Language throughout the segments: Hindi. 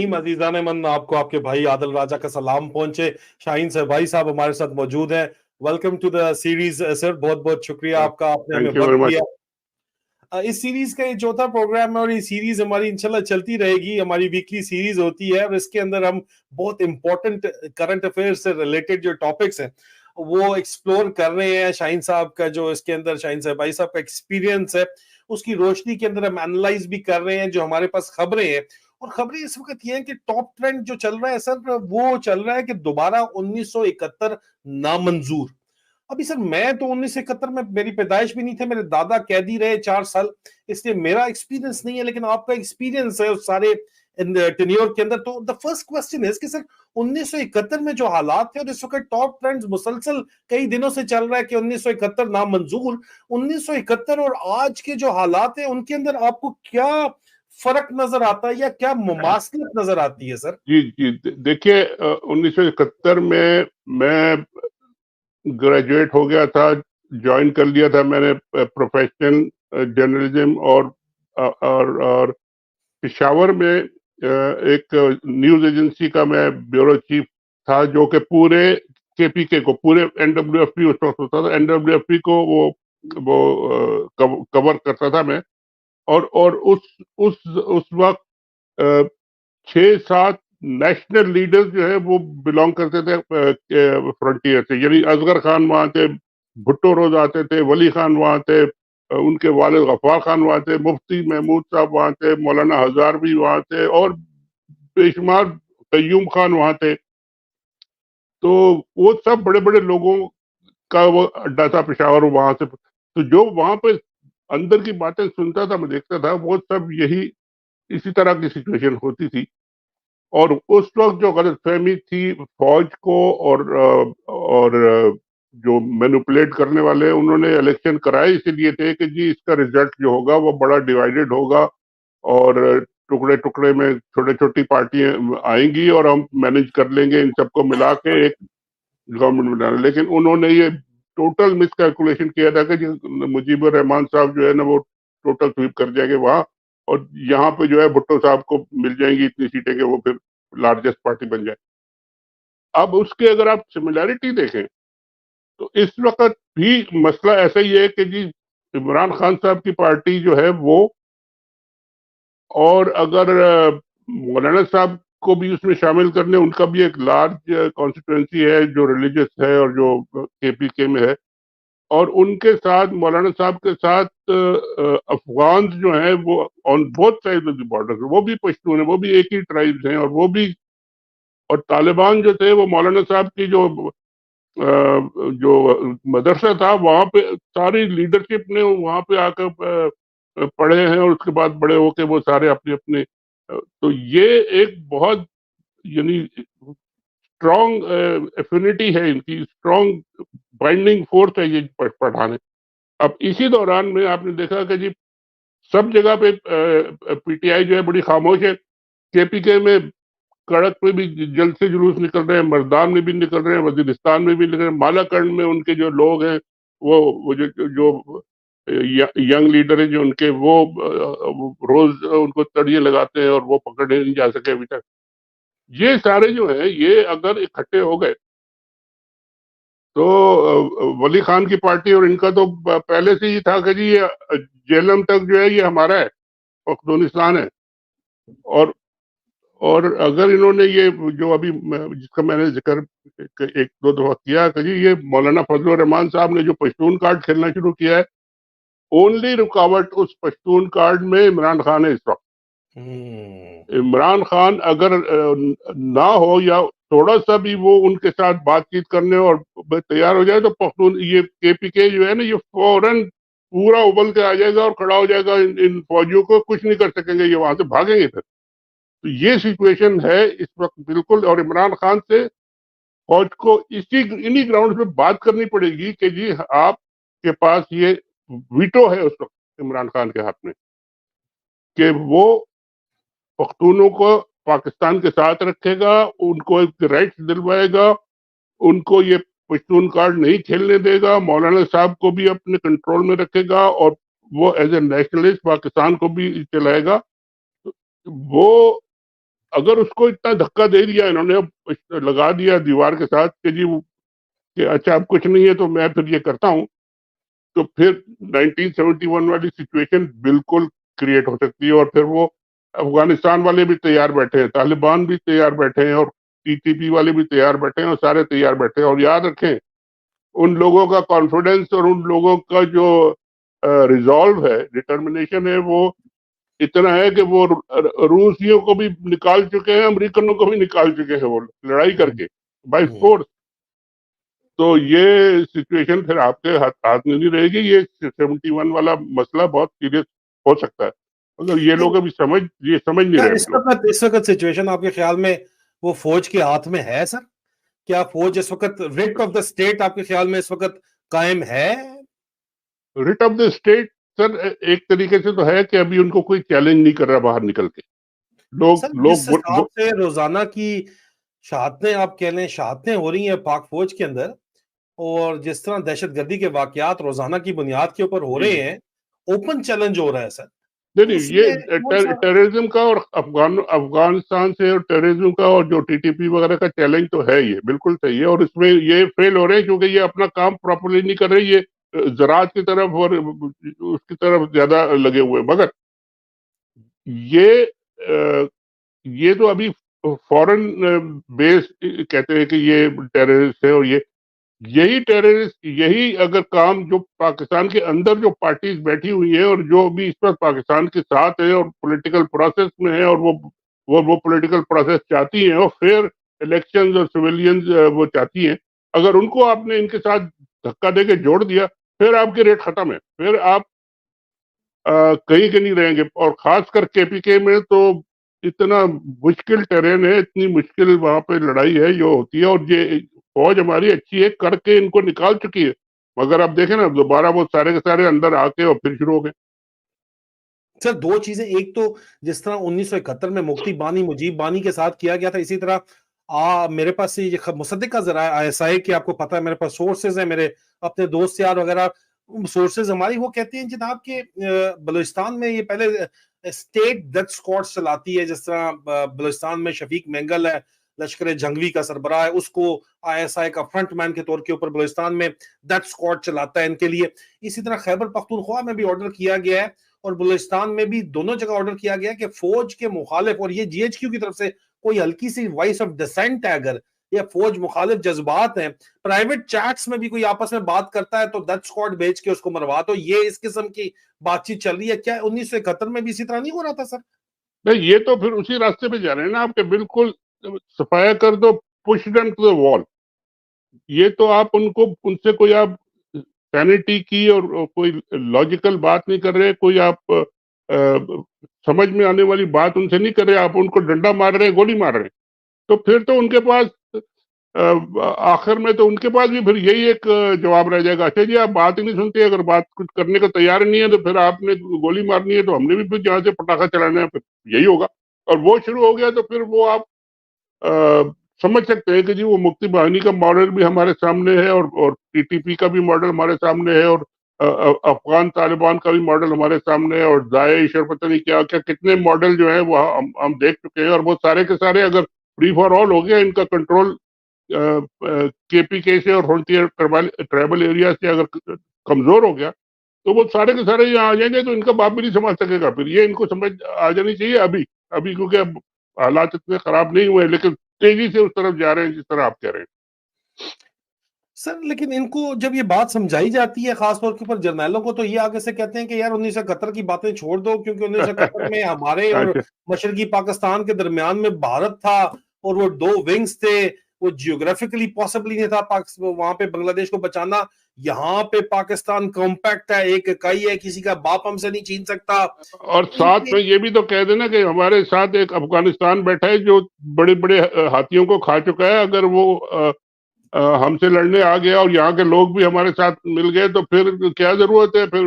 अजीजान मन, आपको आपके भाई आदिल राजा का सलाम पहुंचे। शाहीन सर भाई साहब हमारे साथ मौजूद हैं। Welcome to the series sir, बहुत बहुत शुक्रिया आपका, आपने हमें थैंक यू वक्त वेरी मच। दिया। इस सीरीज का ये चौथा प्रोग्राम है और ये सीरीज हमारी इंशाल्लाह चलती रहेगी। हमारी वीकली सीरीज होती है और इसके अंदर हम बहुत इंपॉर्टेंट करंट अफेयर्स से रिलेटेड जो टॉपिक्स हैं वो एक्सप्लोर कर रहे हैं। शाहीन साहब का जो इसके अंदर, शाहीन साहब भाई साहब का एक्सपीरियंस है, उसकी रोशनी के अंदर हम एनालाइज भी कर रहे हैं। जो हमारे पास खबरें हैं, और खबरें इस वक्त ये है कि टॉप ट्रेंड जो चल रहा है सर, वो चल रहा है कि दोबारा 1971 नामंजूर। अभी सर मैं तो 1971 में, मेरी पैदाइश भी नहीं थे, मेरे दादा कैदी रहे 4 साल, इसलिए मेरा एक्सपीरियंस नहीं है, लेकिन आपका एक्सपीरियंस है उस सारे टेन्योर के अंदर। तो द फर्स्ट क्वेश्चन है कि सर 1971 में जो हालात थे, और इस वक्त टॉप ट्रेंड्स मुसलसल कई दिनों से चल रहा है कि 1971 नामंजूर, 1971 और आज के जो हालात हैं उनके अंदर आपको क्या फर्क नजर आता है या क्या मुमासलत नजर आती है सर? जी जी, देखिए 1971 में मैं ग्रेजुएट हो गया था, ज्वाइन कर लिया था मैंने प्रोफेशन जर्नलिज्म, और पेशावर में एक न्यूज एजेंसी का मैं ब्यूरो चीफ था, जो कि पूरे केपीके को, पूरे एनडब्ल्यूएफपी उस वक्त होता था, एनडब्ल्यूएफपी को वो कवर करता था मैं। और उस वक्त 6-7 नेशनल लीडर्स जो है वो बिलोंग करते थे फ्रंटियर से, यानी असगर खान वहां थे, भुट्टो रोज आते थे, वली खान वहां थे, उनके वालिद गफ्फार खान वहां थे, मुफ्ती महमूद साहब वहां थे, मौलाना हजारवी वहां थे, और बेशुमार कय्यूम खान वहां थे। तो वो सब बड़े बड़े लोगों का वो अड्डा था पेशावर वहां से। तो जो वहां पे अंदर की बातें सुनता था, मैं देखता था, वो सब यही इसी तरह की सिचुएशन होती थी। और उस वक्त जो गलतफहमी थी फौज को, और जो मैनिपुलेट करने वाले, उन्होंने इलेक्शन कराए इसीलिए थे कि जी इसका रिजल्ट जो होगा वो बड़ा डिवाइडेड होगा, और टुकड़े टुकड़े में छोटे छोटी पार्टियां आएंगी और हम मैनेज कर लेंगे इन सबको मिला के एक गवर्नमेंट बनाना। लेकिन उन्होंने ये टोटल मिसकैलकुलेशन किया था कि जी मुजीबुर रहमान साहब जो है ना वो टोटल स्वीप कर जाएंगे वहां, और यहाँ पे जो है भुट्टो साहब को मिल जाएंगी इतनी सीटें कि वो फिर लार्जेस्ट पार्टी बन जाए। अब उसके अगर आप सिमिलैरिटी देखें तो इस वक्त भी मसला ऐसा ही है कि जी इमरान खान साहब की पार्टी जो है वो, और अगर मौलाना साहब को भी उसमें शामिल करने, उनका भी एक लार्ज कॉन्स्टिट्यूंसी है जो रिलीजियस है और जो केपीके में है, और उनके साथ मौलाना साहब के साथ अफगान जो हैं वो on both side of the border, वो भी पश्तून है, वो भी एक ही ट्राइब्स हैं, और वो भी, और तालिबान जो थे वो मौलाना साहब की जो मदरसा था वहां पे सारी लीडरशिप ने वहां पे आकर पढ़े हैं, और उसके बाद बड़े होके वो सारे अपने अपने तो ये एक बहुत, यानी स्ट्रॉन्ग एफिनिटी है इनकी, स्ट्रॉन्ग बाइंडिंग फोर्स है ये पठान है। अब इसी दौरान में आपने देखा कि जी सब जगह पे पीटीआई जो है बड़ी खामोश है। केपीके में कड़क में भी जल्द से जुलूस निकल रहे हैं, मर्दान में भी निकल रहे हैं, वजीरिस्तान में भी निकल रहे हैं, मालाकंड में उनके जो लोग हैं वो जो यंग लीडर हैं जो उनके, वो रोज उनको तड़िए लगाते हैं और वो पकड़े नहीं जा सके अभी तक। ये सारे जो है ये अगर इकट्ठे हो गए तो वली खान की पार्टी और इनका तो पहले से ही था कि जी ये जेलम तक जो है ये हमारा है, पख्तूनिस्तान है। और और अगर इन्होंने ये जो अभी जिसका मैंने जिक्र एक दो दफा किया कि जी ये मौलाना फजलुर रहमान साहब ने जो पश्तून कार्ड खेलना शुरू किया है, ओनली रुकावट उस पश्तून कार्ड में इमरान खान है इस वक्त। इमरान खान अगर ना हो, या थोड़ा सा भी वो उनके साथ बातचीत करने और तैयार हो जाए, तो पख्तून ये केपीके जो है ना ये फौरन पूरा उबल के आ जाएगा और खड़ा हो जाएगा। इन फौजियों को कुछ नहीं कर सकेंगे, ये वहां से भागेंगे फिर। तो ये सिचुएशन है इस वक्त बिल्कुल। और इमरान खान से फौज को इन्हीं ग्राउंड पे बात करनी पड़ेगी कि जी आपके पास ये वीटो है उस वक्त इमरान खान के हाथ में, कि वो पख्तूनों को पाकिस्तान के साथ रखेगा, उनको एक राइट्स दिलवाएगा, उनको ये पश्तून कार्ड नहीं खेलने देगा, मौलाना साहब को भी अपने कंट्रोल में रखेगा, और वो एज ए नेशनलिस्ट पाकिस्तान को भी चलाएगा। वो अगर उसको इतना धक्का दे दिया इन्होंने, लगा दिया दीवार के साथ कि जी कि अच्छा अब कुछ नहीं है तो मैं फिर ये करता हूँ, तो फिर 1971 वाली सिचुएशन बिल्कुल क्रिएट हो सकती है। और फिर वो अफगानिस्तान वाले भी तैयार बैठे हैं, तालिबान भी तैयार बैठे हैं, और टीटीपी वाले भी तैयार बैठे हैं, और सारे तैयार बैठे हैं। और याद रखें, उन लोगों का कॉन्फिडेंस और उन लोगों का जो रिजॉल्व है, डिटर्मिनेशन है, वो इतना है कि वो रूसियों को भी निकाल चुके हैं, अमेरिकनों को भी निकाल चुके हैं, वो लड़ाई करके बाय फोर्स। तो ये सिचुएशन फिर आपके हाथ में नहीं रहेगी। ये 71 वाला मसला बहुत सीरियस हो सकता है अगर ये लोग अभी समझ नहीं रहे। इस वक्त सिचुएशन आपके ख्याल में वो फौज के हाथ में है सर? क्या फौज इस वक्त रिट ऑफ द स्टेट आपके ख्याल में इस वक्त कायम है? Writ of the state sir एक तरीके से तो है कि अभी उनको कोई चैलेंज नहीं कर रहा बाहर निकल के। सर जिस हिसाब से रोजाना की शहादतें, आप कह लें शहादतें हो रही हैं पाक फौज के अंदर, और जिस तरह दहशतगर्दी के वाकयात रोजाना की बुनियाद के ऊपर हो रहे हैं, ओपन चैलेंज हो रहा है सर। नहीं, ये टेररिज्म का और अफगानिस्तान से और टेररिज्म का और जो टीटीपी वगैरह का चैलेंज तो है, ये बिल्कुल सही है। और इसमें ये फेल हो रहे हैं क्योंकि ये अपना काम प्रॉपरली नहीं कर रहे, ये ज़राअत की तरफ और उसकी तरफ ज्यादा लगे हुए। मगर ये तो अभी फॉरेन बेस कहते हैं कि ये टेररिस्ट है, और यही टेररिस्ट, यही अगर काम जो पाकिस्तान के अंदर जो पार्टीज बैठी हुई है और जो भी इस पर पाकिस्तान के साथ है और पॉलिटिकल प्रोसेस में है, और वो पॉलिटिकल प्रोसेस चाहती हैं और फेयर इलेक्शंस और सिविलियंस वो चाहती हैं, अगर उनको आपने इनके साथ धक्का देके जोड़ दिया, फिर आपकी रेट खत्म है, फिर आप कहीं के नहीं रहेंगे। और खासकर केपीके में तो इतना मुश्किल टेरेन है, इतनी मुश्किल वहां पे लड़ाई है जो होती है। और ये फौज हमारी अच्छी है, करके इनको निकाल चुकी है, मगर अब देखें ना दोबारा वो सारे के सारे अंदर आके और फिर शुरू हो गए। सर दो चीजें, एक तो जिस तरह 1971 में मुफ्ती बानी मुजीब बानी के साथ किया गया था, इसी तरह मेरे पास ये मुसद्दिक का जरा आईएसआई की आपको पता है, मेरे पास सोर्सेज है, मेरे अपने दोस्त यार वगैरह सोर्सेज हमारी, वो कहते हैं जनाब के बलूचिस्तान में ये पहले स्टेट डेथ स्क्वाड चलाती है, जिस तरह बलूचिस्तान में शफीक मेंगल है लश्कर जंगवी का सरबराह है, उसको आईएसआई का फ्रंटमैन के तौर के ऊपर बलूचिस्तान में डेथ स्क्वाड चलाता है इनके लिए। इसी तरह खैबर पख्तूनख्वा में भी ऑर्डर किया गया है और बलूचिस्तान में भी, दोनों जगह ऑर्डर किया गया कि फौज के मुखालिफ, और ये जीएचक्यू की तरफ से कोई हल्की सी वॉइस ऑफ डिसेंट है अगर, या फौज मुखालिफ जज्बात हैं, प्राइवेट चैट्स में भी कोई आपस में बात करता है तो डेथ स्क्वाड भेज के उसको मरवा दो, ये इस किस्म की बातचीत चल रही है। क्या 1971 में भी इसी तरह नहीं हो रहा था सर? नहीं, ये तो फिर उसी रास्ते पे जा रहे हैं ना आपके, बिल्कुल सफाया कर दो, push them to the wall. ये तो आप उनको, उनसे कोई आप सैनिटी की और कोई लॉजिकल बात नहीं कर रहे, कोई आप समझ में आने वाली बात उनसे नहीं कर रहे, आप उनको डंडा मार रहे हैं, गोली मार रहे हैं। तो फिर तो उनके पास आखिर में तो उनके पास भी फिर यही एक जवाब रह जाएगा, अच्छा जी आप बात ही नहीं सुनते, अगर बात कुछ करने को तैयार नहीं है तो फिर आपने गोली मारनी है, तो हमने भी फिर जहां से पटाखा चलाना है, फिर यही होगा। और वो शुरू हो गया तो फिर वो आप समझ सकते हैं कि जी वो मुक्ति बाहिनी का मॉडल भी हमारे सामने है, और टीटीपी का भी मॉडल हमारे सामने है, और अफगान तालिबान का भी मॉडल हमारे सामने है, और दाइश और पता नहीं क्या क्या कितने मॉडल जो है वो हम देख चुके हैं। और वो सारे के सारे अगर फ्री फॉर ऑल हो गया, इनका कंट्रोल केपीके से और फ्रंटियर ट्राइबल एरिया से अगर कमजोर हो गया, तो वो सारे के सारे यहाँ आ जाएंगे, तो इनका बाप भी नहीं संभाल सकेगा। फिर ये इनको समझ आ जानी चाहिए अभी अभी, क्योंकि अब हालात इतने खराब नहीं हुए, लेकिन तेजी से उस तरफ जा रहे हैं जिस तरह आप कह रहे हैं। सर लेकिन इनको जब ये बात समझाई जाती है, खासतौर के ऊपर जर्नैलों को, तो ये आगे से कहते हैं कि यार 1971 की बातें छोड़ दो, क्योंकि 1971 में हमारे और अच्छा, मशरकी पाकिस्तान के दरमियान में भारत था, और वो दो विंग्स थे, वो जियोग्राफिकली पॉसिबल नहीं था वहां पे बांग्लादेश को बचाना। यहाँ पे पाकिस्तान कॉम्पैक्ट है, एक इकाई है, किसी का बाप हमसे नहीं छीन सकता। और साथ में ये भी तो कह देना कि हमारे साथ एक अफगानिस्तान बैठा है जो बड़े बड़े हाथियों को खा चुका है, अगर वो हमसे लड़ने आ गया और यहाँ के लोग भी हमारे साथ मिल गए, तो फिर क्या जरूरत है फिर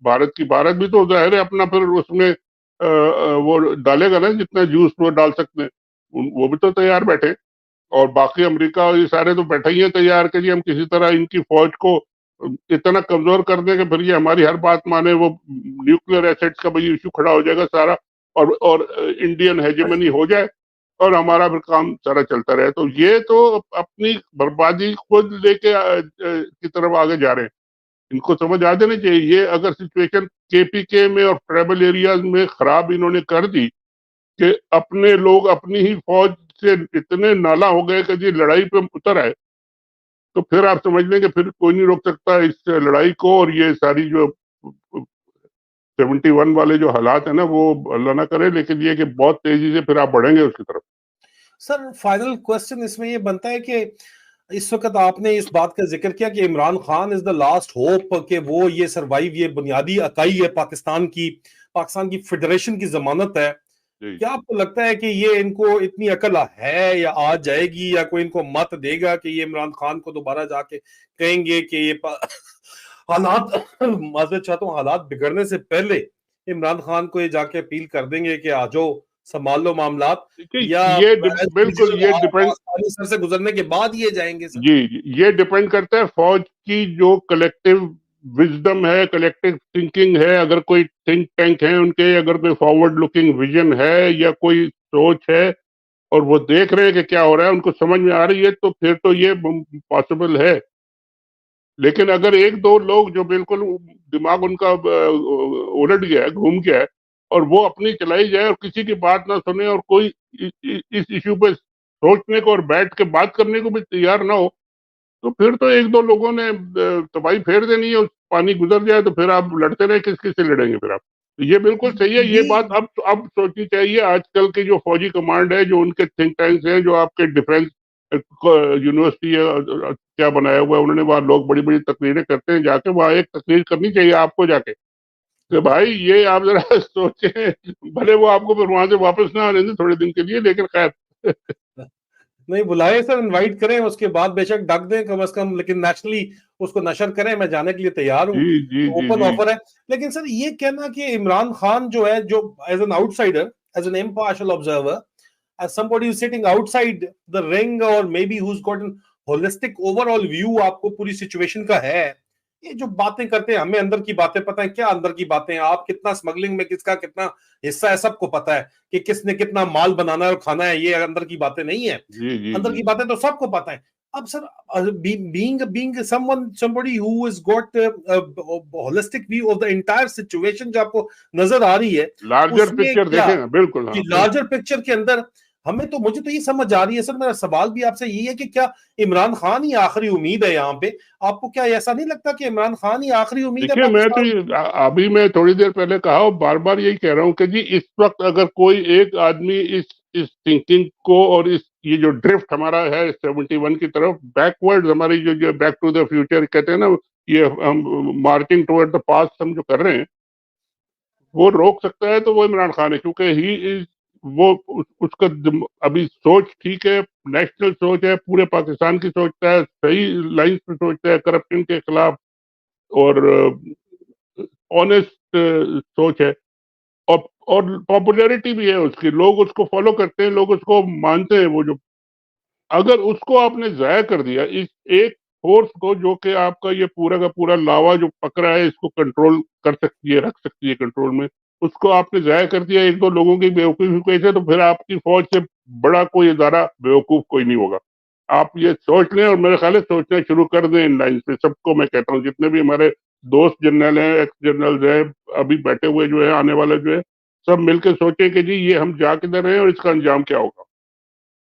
भारत भी तो जाहिर है अपना फिर उसमें वो डालेगा ना जितना जूस वो डाल सकते हैं, वो भी तो तैयार बैठे। और बाकी अमेरिका और ये सारे तो बैठे ही हैं तैयार के जी हम किसी तरह इनकी फौज को इतना कमजोर कर दें कि फिर ये हमारी हर बात माने, वो न्यूक्लियर एसेट्स का भाई इशू खड़ा हो जाएगा सारा, और इंडियन हेजेमनी हो जाए, और हमारा फिर काम सारा चलता रहे। तो ये तो अपनी बर्बादी खुद लेके की तरफ आगे जा रहे हैं। इनको समझ आ जानी चाहिए, ये अगर सिचुएशन केपीके में और ट्राइबल एरियाज में खराब इन्होंने कर दी कि अपने लोग अपनी ही फौज से इतने नाला हो गए कि जी लड़ाई पे उतर आए, तो फिर आप समझ लें कि फिर कोई नहीं रोक सकता इस लड़ाई को। और ये सारी जो 71 वाले जो हालात है ना, वो अल्लाह ना करे, लेकिन ये कि बहुत तेजी से फिर आप बढ़ेंगे उसकी तरफ। सर फाइनल क्वेश्चन इसमें ये बनता है कि इस वक्त आपने इस बात का जिक्र किया कि Imran Khan is the last hope कि वो ये सरवाइव, ये बुनियादी इकाई है पाकिस्तान की फेडरेशन की जमानत है। जी। क्या आपको लगता है कि ये इनको इतनी अकल है या आ जाएगी, या कोई इनको मत देगा कि ये इमरान खान को दोबारा जाके कहेंगे कि ये हालात माजरत चाहता हूँ, हालात बिगड़ने से पहले इमरान खान को ये जाके अपील कर देंगे कि आ जाओ संभाल लो मामलात, देखिए, या बिल्कुल ये डिपेंड, आसानी सर से गुजरने के बाद ये जाएंगे सर? जी, ये डिपेंड करता है फौज की जो कलेक्टिव विजडम है, कलेक्टिव थिंकिंग है। अगर कोई थिंक टैंक है उनके, अगर कोई फॉरवर्ड लुकिंग विजन है या कोई सोच है और वो देख रहे हैं कि क्या हो रहा है, उनको समझ में आ रही है, तो फिर तो ये पॉसिबल है। लेकिन अगर एक दो लोग जो बिल्कुल दिमाग उनका उलट गया है, घूम गया है, और वो अपनी चलाई जाए और किसी की बात ना सुने, और कोई इस इश्यू पे सोचने को और बैठ के बात करने को भी तैयार ना हो, तो फिर तो एक दो लोगों ने तबाही फेर देनी है। पानी गुजर जाए तो फिर आप लड़ते रहे, किस किस से लड़ेंगे फिर आप। तो ये बिल्कुल सही है, ये ये बात अब सोचनी चाहिए। आजकल के जो फौजी कमांड है, जो उनके थिंक टैंक्स हैं, जो आपके डिफेंस यूनिवर्सिटी है, क्या बनाया हुआ है उन्होंने, वहाँ लोग बड़ी बड़ी तकरीरें करते हैं, जाके वहाँ एक तकरीर करनी चाहिए आपको जाके कि भाई ये आप जरा सोचें। भले वो आपको फिर वहां से वापस ना आने दें थोड़े दिन के लिए, लेकिन खैर। नहीं, बुलाए सर, इनवाइट करें, उसके बाद बेशक ढक दें कम से कम, लेकिन नेशनली उसको नशर करें। मैं जाने के लिए तैयार हूँ, जी जी जी ओपन जी। ऑफर है। लेकिन सर ये कहना कि इमरान खान जो है, जो as an outsider, as an impartial observer, as somebody who's sitting outside the ring, or maybe who's got an holistic overall view आपको पूरी सिचुएशन का है, ये जो बातें करते हैं, हमें अंदर की बातें पता है। क्या अंदर की बातें? आप कितना स्मगलिंग में किसका कितना हिस्सा है सबको पता है, कि किसने कितना माल बनाना है और खाना है, ये अंदर की बातें नहीं है। जी जी अंदर जी। की बातें तो सबको पता है। अब sir being somebody who has got a holistic view of the entire situation जो आपको नजर आ रही है, लार्जर उसमें पिक्चर क्या देखें ना, बिल्कुल, हाँ बिल्कुल। लार्जर पिक्चर के अंदर हमें तो, मुझे तो ये समझ आ रही है सर। मेरा सवाल भी आपसे यही है कि क्या इमरान खान ही आखिरी उम्मीद है यहाँ पे? आपको क्या ऐसा नहीं लगता कि इमरान खान ही आखिरी उम्मीद है देखिए, मैं तो पाकिस्तान? अभी मैं थोड़ी देर पहले कहा और बार बार यही कह रहा हूँ कि जी इस वक्त अगर कोई एक आदमी इस थिंकिंग को और इस ये जो ड्रिफ्ट हमारा है 71 की तरफ बैकवर्ड, हमारी जो बैक टू द फ्यूचर कहते हैं ना, ये हम मार्चिंग टुवर्ड द पास्ट हम जो कर रहे हैं, वो रोक सकता है तो वो इमरान खान है, क्योंकि ही इज वो उसका अभी सोच ठीक है, नेशनल सोच है, पूरे पाकिस्तान की सोचता है, सही लाइन पे सोचता है, करप्शन के खिलाफ, और ऑनेस्ट सोच है, और पॉपुलैरिटी भी है उसकी, लोग उसको फॉलो करते हैं, लोग उसको मानते हैं। वो जो अगर उसको आपने ज़ाया कर दिया, इस एक फ़ोर्स को जो कि आपका ये पूरा का पूरा लावा जो पकड़ा है, इसको कंट्रोल कर सकती है, रख सकती है कंट्रोल में, उसको आपने ज़ाया कर दिया 1-2 लोगों की बेवकूफ़ी की वजह से, तो फिर आपकी फ़ौज से बड़ा कोई इदारा बेवकूफ़ कोई नहीं होगा। आप ये सोच लें, और मेरा ख़्याल है सोचना शुरू कर दें इन लाइन पे। सबको मैं कहता हूँ, जितने भी हमारे दोस्त जनरल हैं, एक्स जनरल्स हैं, अभी बैठे हुए जो हैं, आने वाले जो हैं, सब मिलके सोचें कि जी ये हम जा किधर रहे हैं और इसका अंजाम क्या होगा।